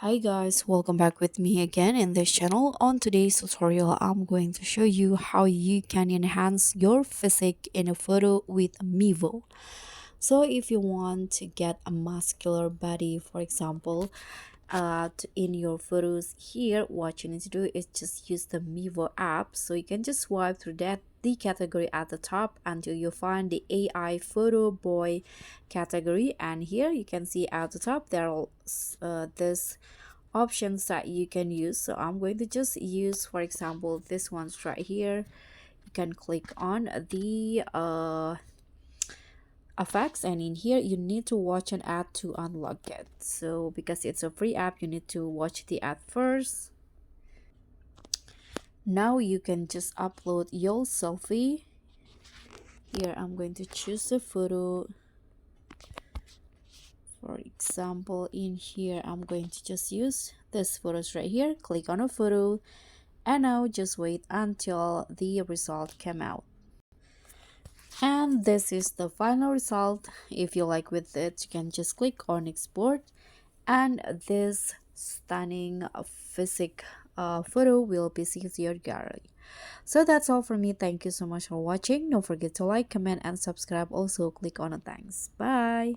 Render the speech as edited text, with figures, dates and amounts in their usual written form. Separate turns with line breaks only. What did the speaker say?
Hi guys, welcome back with me again in this channel. On today's tutorial, I'm going to show you how you can enhance your physique in a photo with Mivo. So if you want to get a muscular body, for example, in your photos here, what you need to do is just use the Mivo app. So you can just swipe through that the category at the top until you find the AI photo boy category, and here you can see at the top there are this options that you can use. So I'm going to just use, for example, this one's right here. You can click on the effects, and in here you need to watch an ad to unlock it. So because it's a free app, you need to watch the ad first. Now you can just upload your selfie. Here I'm going to choose a photo. For example, in here I'm going to just use this photos right here. Click on a photo, and now just wait until the result came out. And this is the final result. If you like with it, you can just click on export, and this stunning physique photo will be saved to your gallery. So that's all from me. Thank you so much for watching. Don't forget to like, comment, and subscribe. Also click on the thanks. Bye.